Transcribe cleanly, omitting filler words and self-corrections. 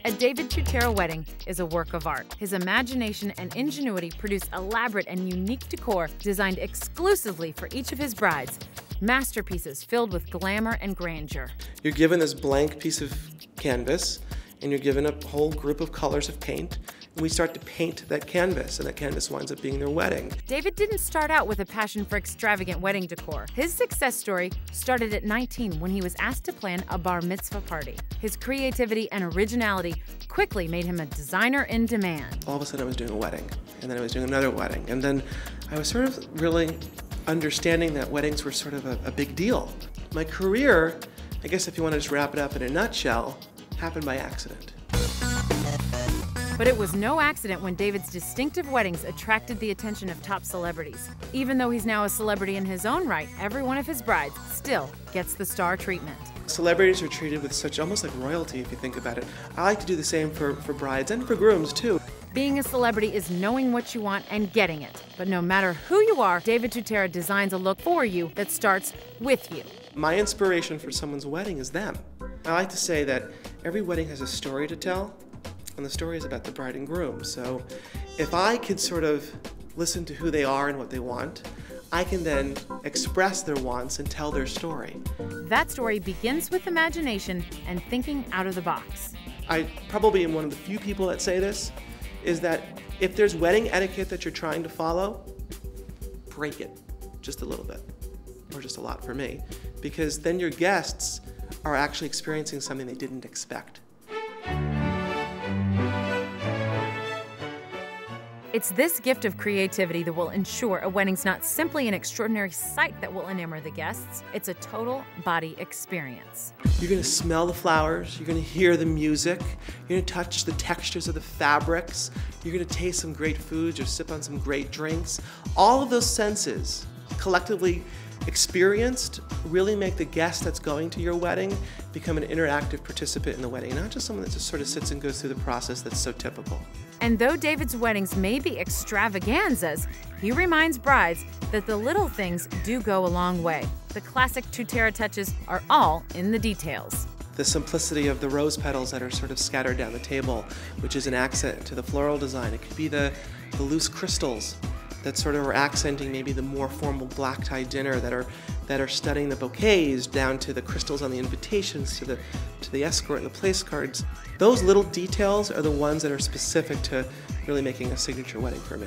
A David Tutera wedding is a work of art. His imagination and ingenuity produce elaborate and unique decor designed exclusively for each of his brides. Masterpieces filled with glamour and grandeur. You're given this blank piece of canvas, and you're given a whole group of colors of paint, and we start to paint that canvas, and that canvas winds up being their wedding. David didn't start out with a passion for extravagant wedding decor. His success story started at 19 when he was asked to plan a bar mitzvah party. His creativity and originality quickly made him a designer in demand. All of a sudden I was doing a wedding, and then I was doing another wedding, and then I was sort of really understanding that weddings were sort of a big deal. My career, I guess if you want to just wrap it up in a nutshell, happened by accident. But it was no accident when David's distinctive weddings attracted the attention of top celebrities. Even though he's now a celebrity in his own right, every one of his brides still gets the star treatment. Celebrities are treated with such almost like royalty if you think about it. I like to do the same for brides and for grooms too. Being a celebrity is knowing what you want and getting it. But no matter who you are, David Tutera designs a look for you that starts with you. My inspiration for someone's wedding is them. I like to say that every wedding has a story to tell, and the story is about the bride and groom. So if I could sort of listen to who they are and what they want, I can then express their wants and tell their story. That story begins with imagination and thinking out of the box. I probably am one of the few people that say this, is that if there's wedding etiquette that you're trying to follow, break it just a little bit, or just a lot for me, because then your guests are actually experiencing something they didn't expect. It's this gift of creativity that will ensure a wedding's not simply an extraordinary sight that will enamor the guests, it's a total body experience. You're gonna smell the flowers, you're gonna hear the music, you're gonna touch the textures of the fabrics, you're gonna taste some great foods or sip on some great drinks. All of those senses collectively experienced really make the guest that's going to your wedding become an interactive participant in the wedding, not just someone that just sort of sits and goes through the process that's so typical. And though David's weddings may be extravaganzas, he reminds brides that the little things do go a long way. The classic Tutera touches are all in the details. The simplicity of the rose petals that are sort of scattered down the table, which is an accent to the floral design. It could be the loose crystals that sort of are accenting maybe the more formal black tie dinner that are studying the bouquets down to the crystals on the invitations to the escort and the place cards. Those little details are the ones that are specific to really making a signature wedding for me.